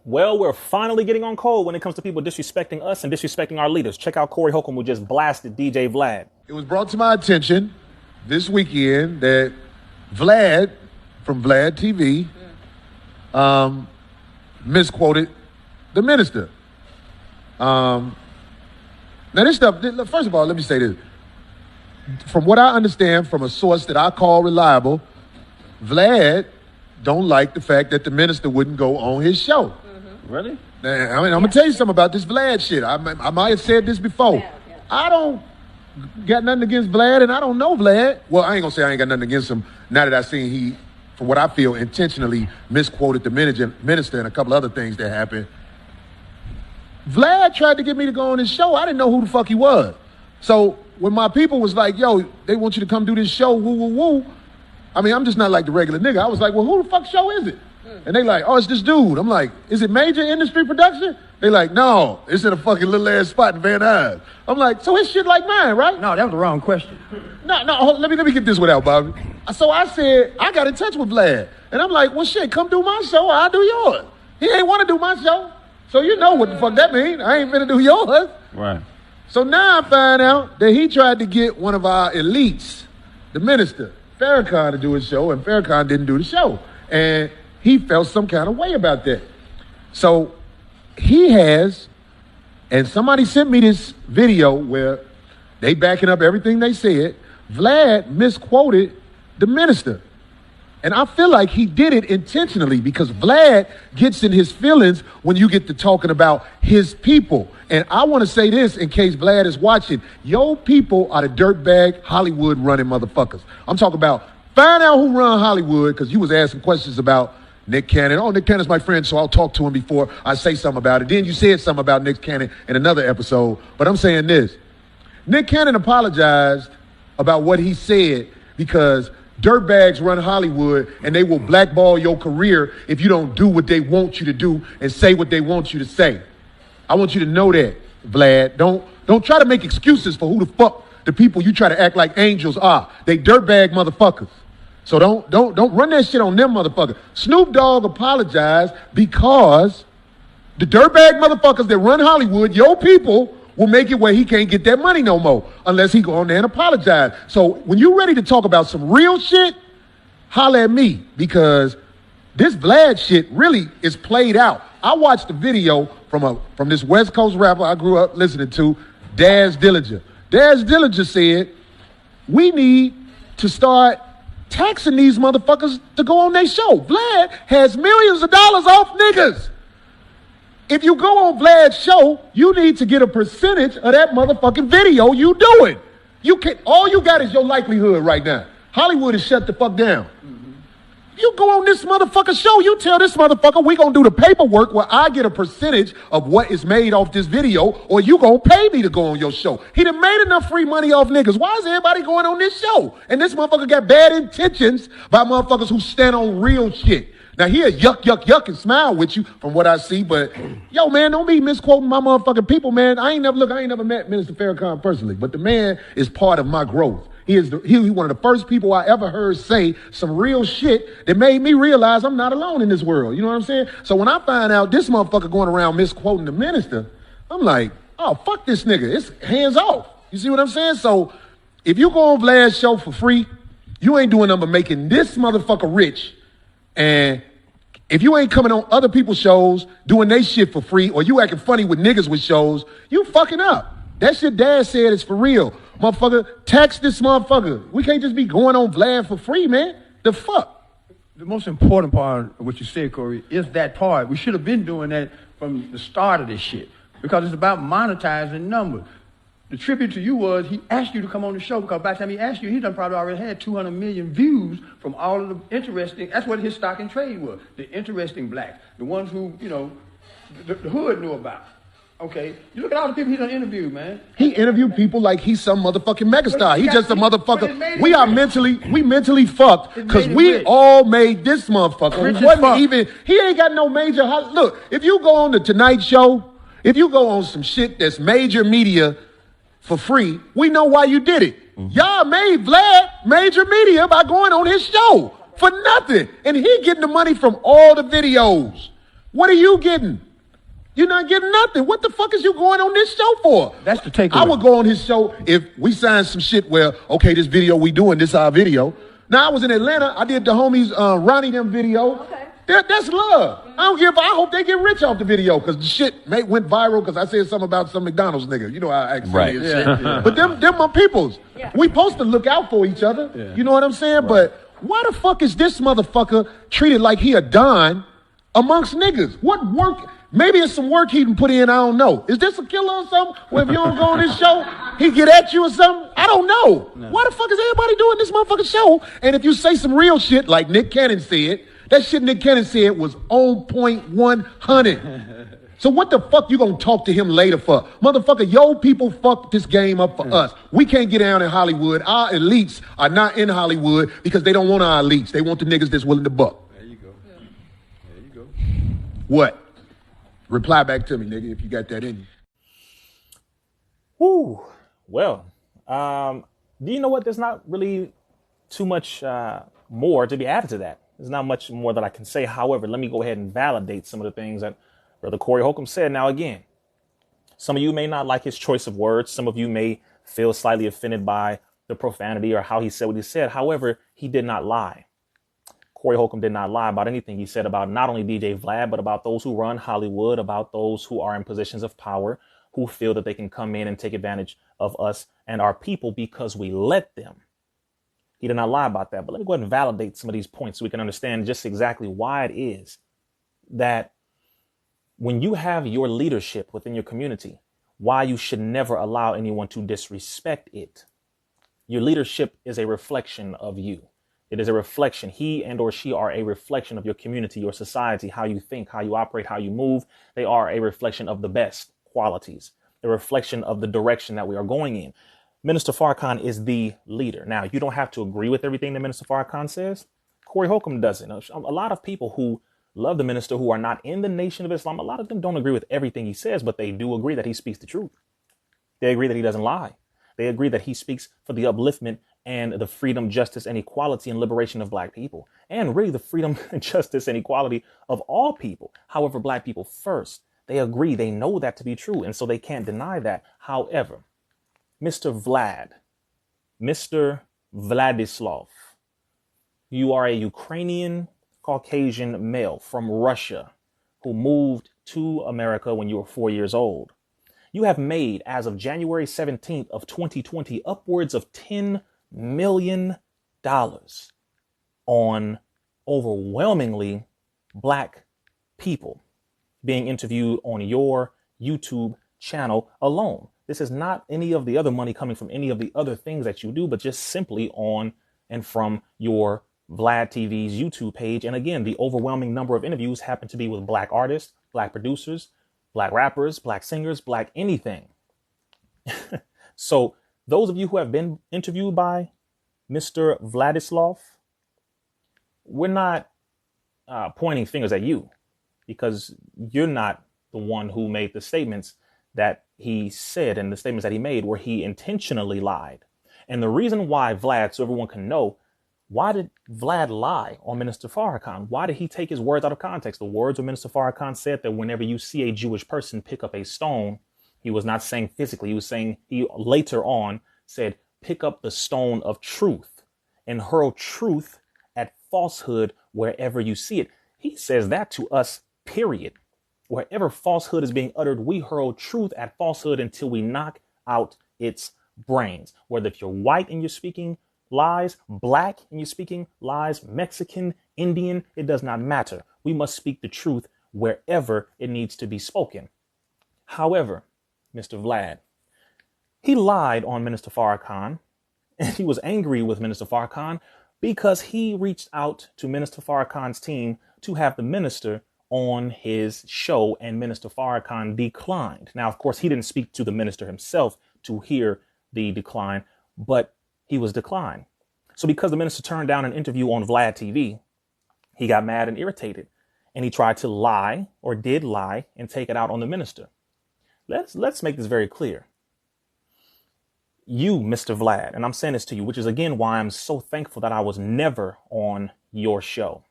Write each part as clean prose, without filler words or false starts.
Well, we're finally getting on code when it comes to people disrespecting us and disrespecting our leaders. Check out Corey Holcomb, who just blasted DJ Vlad. It was brought to my attention this weekend that Vlad from Vlad TV misquoted the minister. Now this stuff, first of all, let me say this. From what I understand from a source that I call reliable, Vlad don't like the fact that the minister wouldn't go on his show. Really? Now, I mean, I'm gonna tell you something about this Vlad shit. I might have said this before. I don't got nothing against Vlad, and I don't know Vlad. Well, I ain't gonna say I ain't got nothing against him. Now that I seen he, for what I feel, intentionally misquoted the minister and a couple other things that happened. Vlad tried to get me to go on his show. I didn't know who the fuck he was. So when my people was like, yo, they want you to come do this show, woo, woo, woo. I mean, I'm just not like the regular nigga. I was like, well, who the fuck show is it? And they like, oh, it's this dude. I'm like, is it major industry production? They like, no, it's in a fucking little ass spot in Van Nuys. I'm like, so his shit like mine, right? No, that was the wrong question. No, let me get this one out, Bobby. So I said, I got in touch with Vlad. And I'm like, well, shit, come do my show. I'll do yours. He ain't want to do my show. So you know what the fuck that mean. I ain't finna do yours. Right. So now I find out that he tried to get one of our elites, the minister, Farrakhan, to do his show, and Farrakhan didn't do the show. And he felt some kind of way about that. So he has, and somebody sent me this video where they backing up everything they said. Vlad misquoted the minister. And I feel like he did it intentionally because Vlad gets in his feelings when you get to talking about his people. And I want to say this in case Vlad is watching. Your people are the dirtbag Hollywood running motherfuckers. I'm talking about find out who run Hollywood, because you was asking questions about Nick Cannon. Oh, Nick Cannon's my friend, so I'll talk to him before I say something about it. Then you said something about Nick Cannon in another episode. But I'm saying this. Nick Cannon apologized about what he said because dirtbags run Hollywood and they will blackball your career if you don't do what they want you to do and say what they want you to say. I want you to know that, Vlad. Don't try to make excuses for who the fuck the people you try to act like angels are. They dirtbag motherfuckers. So don't run that shit on them motherfuckers. Snoop Dogg apologized because the dirtbag motherfuckers that run Hollywood, your people, will make it where he can't get that money no more unless he go on there and apologize. So when you're ready to talk about some real shit, holla at me, because this Vlad shit really is played out. I watched the video from this West Coast rapper I grew up listening to, Daz Dillinger. Daz Dillinger said, we need to start taxing these motherfuckers to go on their show. Vlad has millions of dollars off niggas. If you go on Vlad's show, you need to get a percentage of that motherfucking video you doing. You can't, all you got is your likelihood right now. Hollywood is shut the fuck down. You go on this motherfucker show, you tell this motherfucker we gonna do the paperwork where I get a percentage of what is made off this video, or you gonna pay me to go on your show. He done made enough free money off niggas. Why is everybody going on this show? And this motherfucker got bad intentions by motherfuckers who stand on real shit. Now he'll yuck and smile with you from what I see, but yo man, don't be misquoting my motherfucking people, man. I ain't never met Minister Farrakhan personally, but the man is part of my growth. He one of the first people I ever heard say some real shit that made me realize I'm not alone in this world. You know what I'm saying? So when I find out this motherfucker going around misquoting the minister, I'm like, oh, fuck this nigga. It's hands off. You see what I'm saying? So if you go on Vlad's show for free, you ain't doing nothing but making this motherfucker rich. And if you ain't coming on other people's shows doing they shit for free, or you acting funny with niggas with shows, you fucking up. That shit Dad said is for real. Motherfucker, tax this motherfucker. We can't just be going on Vlad for free, man. The fuck? The most important part of what you said, Corey, is that part. We should have been doing that from the start of this shit, because it's about monetizing numbers. The tribute to you was he asked you to come on the show, because by the time he asked you, he done probably already had 200 million views from all of the interesting, that's what his stock and trade was, the interesting blacks, the ones who, you know, the hood knew about. Okay, you look at all the people he done interviewed, man. He interviewed people like he's some motherfucking megastar. He just a motherfucker. We mentally fucked because we all made this motherfucker. He ain't got no major. Look, if you go on the Tonight Show, if you go on some shit that's major media for free, we know why you did it. Mm-hmm. Y'all made Vlad major media by going on his show for nothing, and he getting the money from all the videos. What are you getting? You're not getting nothing. What the fuck is you going on this show for? That's the takeaway. I would go on his show if we signed some shit where, okay, this video we doing, this our video. Now, I was in Atlanta. I did the homies Ronnie them video. Okay. That's love. I don't give. I hope they get rich off the video because the shit went viral because I said something about some McDonald's nigga. You know how I act silly and shit. But them my peoples. Yeah. We supposed to look out for each other. Yeah. You know what I'm saying? But why the fuck is this motherfucker treated like he a don amongst niggas? What work? Maybe it's some work he done put in, I don't know. Is this a killer or something? Where if you don't go on this show, he get at you or something? I don't know. No. Why the fuck is everybody doing this motherfucking show? And if you say some real shit like Nick Cannon said, that shit Nick Cannon said was on point 100. So what the fuck you gonna talk to him later for? Motherfucker, yo people fucked this game up for us. We can't get down in Hollywood. Our elites are not in Hollywood because they don't want our elites. They want the niggas that's willing to buck. There you go. There you go. What? Reply back to me, nigga, if you got that in you. Whew. Well, do you know what? There's not really too much more to be added to that. There's not much more that I can say. However, let me go ahead and validate some of the things that Brother Corey Holcomb said. Now, again, some of you may not like his choice of words. Some of you may feel slightly offended by the profanity or how he said what he said. However, he did not lie. Corey Holcomb did not lie about anything he said about not only DJ Vlad, but about those who run Hollywood, about those who are in positions of power, who feel that they can come in and take advantage of us and our people because we let them. He did not lie about that. But let me go ahead and validate some of these points so we can understand just exactly why it is that when you have your leadership within your community, why you should never allow anyone to disrespect it. Your leadership is a reflection of you. It is a reflection. He and or she are a reflection of your community, your society, how you think, how you operate, how you move. They are a reflection of the best qualities, a reflection of the direction that we are going in. Minister Farrakhan is the leader. Now, you don't have to agree with everything that Minister Farrakhan says. Corey Holcomb doesn't. A lot of people who love the minister who are not in the Nation of Islam, a lot of them don't agree with everything he says, but they do agree that he speaks the truth. They agree that he doesn't lie. They agree that he speaks for the upliftment and the freedom, justice, and equality and liberation of black people, and really the freedom, justice, and equality of all people. However, black people first. They agree. They know that to be true, and so they can't deny that. However, Mr. Vladislav, you are a Ukrainian Caucasian male from Russia who moved to America when you were 4 years old. You have made, as of January 17th of 2020, upwards of $10 million on overwhelmingly black people being interviewed on your YouTube channel alone. This is not any of the other money coming from any of the other things that you do, but just simply on and from your Vlad TV's YouTube page. And again, the overwhelming number of interviews happen to be with black artists, black producers, black rappers, black singers, black anything. So those of you who have been interviewed by Mr. Vladislav, we're not pointing fingers at you because you're not the one who made the statements that he said and the statements that he made where he intentionally lied. And the reason why Vlad, so everyone can know, why did Vlad lie on Minister Farrakhan? Why did he take his words out of context? The words of Minister Farrakhan said that whenever you see a Jewish person pick up a stone, he was not saying physically. He was saying, he later on said, pick up the stone of truth and hurl truth at falsehood wherever you see it. He says that to us, period. Wherever falsehood is being uttered, we hurl truth at falsehood until we knock out its brains. Whether if you're white and you're speaking lies, black and you're speaking lies, Mexican, Indian, it does not matter. We must speak the truth wherever it needs to be spoken. However, Mr. Vlad, he lied on Minister Farrakhan, and he was angry with Minister Farrakhan because he reached out to Minister Farrakhan's team to have the minister on his show, and Minister Farrakhan declined. Now, of course, he didn't speak to the minister himself to hear the decline, but he was declined. So because the minister turned down an interview on Vlad TV, he got mad and irritated, and he tried to lie, or did lie, and take it out on the minister. Let's make this very clear. You, Mr. Vlad, and I'm saying this to you, which is again why I'm so thankful that I was never on your show.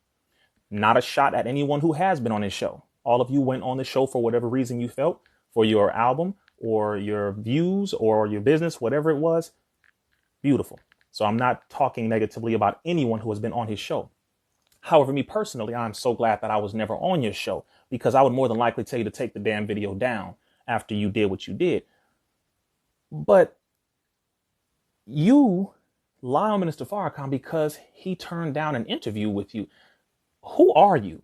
Not a shot at anyone who has been on his show. All of you went on the show for whatever reason you felt, for your album or your views or your business, whatever it was. Beautiful. So I'm not talking negatively about anyone who has been on his show. However, me personally, I'm so glad that I was never on your show, because I would more than likely tell you to take the damn video down after you did what you did. But you lie on Minister Farrakhan because he turned down an interview with you. Who are you?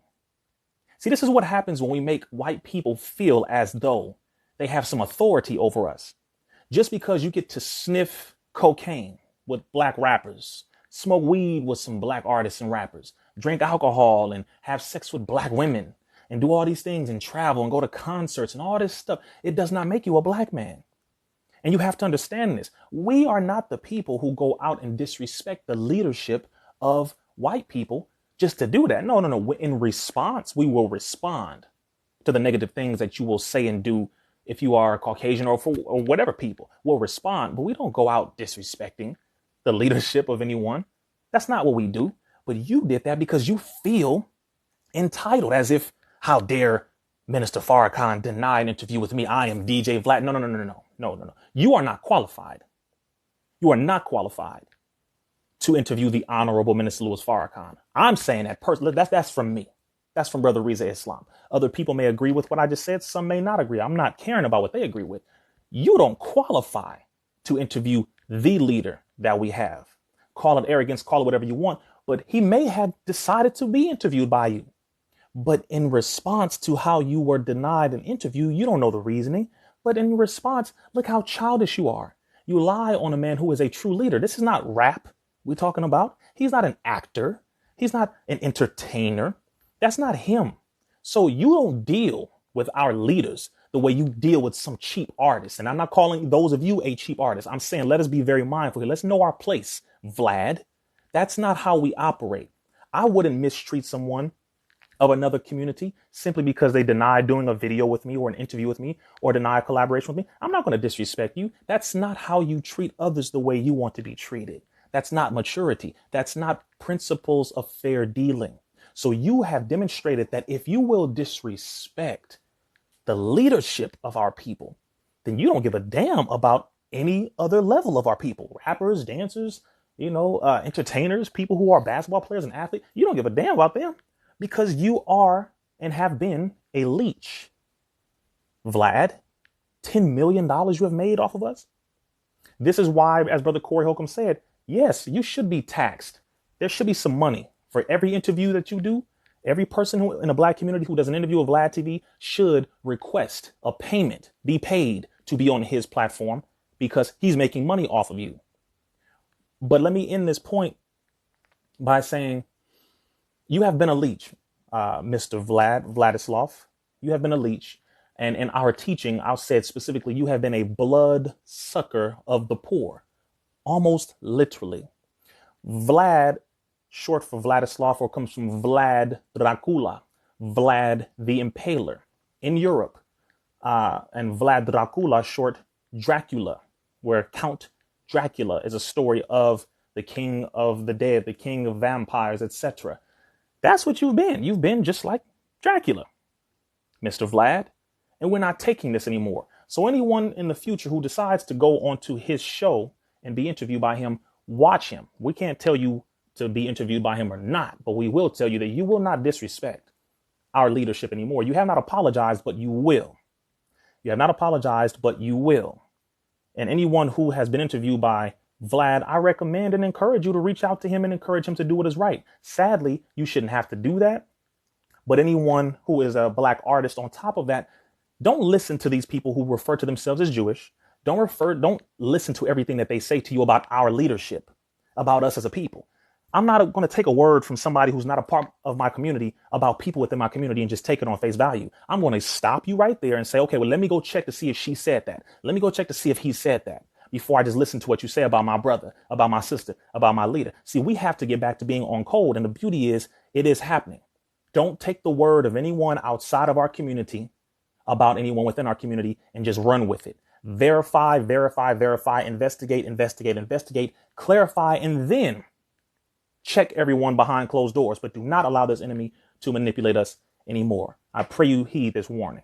See, this is what happens when we make white people feel as though they have some authority over us. Just because you get to sniff cocaine with black rappers, smoke weed with some black artists and rappers, drink alcohol and have sex with black women and do all these things and travel and go to concerts and all this stuff, it does not make you a black man. And you have to understand this. We are not the people who go out and disrespect the leadership of white people just to do that. No. In response, we will respond to the negative things that you will say and do. If you are Caucasian or whatever people, we'll respond, but we don't go out disrespecting the leadership of anyone. That's not what we do. But you did that because you feel entitled, as if, how dare Minister Farrakhan deny an interview with me? I am DJ Vlad. No. You are not qualified. You are not qualified to interview the Honorable Minister Louis Farrakhan. I'm saying that personally. That's from me. That's from Brother Riza Islam. Other people may agree with what I just said. Some may not agree. I'm not caring about what they agree with. You don't qualify to interview the leader that we have. Call it arrogance, call it whatever you want, but he may have decided to be interviewed by you. But in response to how you were denied an interview, you don't know the reasoning. But in response, look how childish you are. You lie on a man who is a true leader. This is not rap we're talking about. He's not an actor. He's not an entertainer. That's not him. So you don't deal with our leaders the way you deal with some cheap artists. And I'm not calling those of you a cheap artist. I'm saying let us be very mindful here. Let's know our place, Vlad. That's not how we operate. I wouldn't mistreat someone of another community simply because they deny doing a video with me or an interview with me or deny a collaboration with me. I'm not going to disrespect you. That's not how you treat others the way you want to be treated. That's not maturity. That's not principles of fair dealing. So you have demonstrated that if you will disrespect the leadership of our people, then you don't give a damn about any other level of our people, rappers, dancers, entertainers, people who are basketball players and athletes. You don't give a damn about them because you are and have been a leech. Vlad, $10 million you have made off of us. This is why, as Brother Corey Holcomb said, yes, you should be taxed. There should be some money for every interview that you do. Every person who in a black community who does an interview with Vlad TV should request a payment, be paid to be on his platform because he's making money off of you. But let me end this point by saying you have been a leech, Mr. Vladislav. You have been a leech. And in our teaching, I said specifically, you have been a blood sucker of the poor, almost literally. Vlad, short for Vladislav, or comes from Vlad Dracula, Vlad the Impaler in Europe. And Vlad Dracula, short Dracula, where Count Dracula is a story of the king of the dead, the king of vampires, etc. That's what you've been. You've been just like Dracula, Mr. Vlad. And we're not taking this anymore. So anyone in the future who decides to go onto his show and be interviewed by him, watch him. We can't tell you to be interviewed by him or not, but we will tell you that you will not disrespect our leadership anymore. You have not apologized, but you will. You have not apologized, but you will. And anyone who has been interviewed by Vlad, I recommend and encourage you to reach out to him and encourage him to do what is right. Sadly, you shouldn't have to do that. But anyone who is a black artist on top of that, don't listen to these people who refer to themselves as Jewish. Don't listen to everything that they say to you about our leadership, about us as a people. I'm not going to take a word from somebody who's not a part of my community about people within my community and just take it on face value. I'm going to stop you right there and say, okay, well, let me go check to see if she said that. Let me go check to see if he said that before I just listen to what you say about my brother, about my sister, about my leader. See, we have to get back to being on code. And the beauty is it is happening. Don't take the word of anyone outside of our community about anyone within our community and just run with it. Verify, investigate, clarify, and then check everyone behind closed doors, but do not allow this enemy to manipulate us anymore. I pray you heed this warning.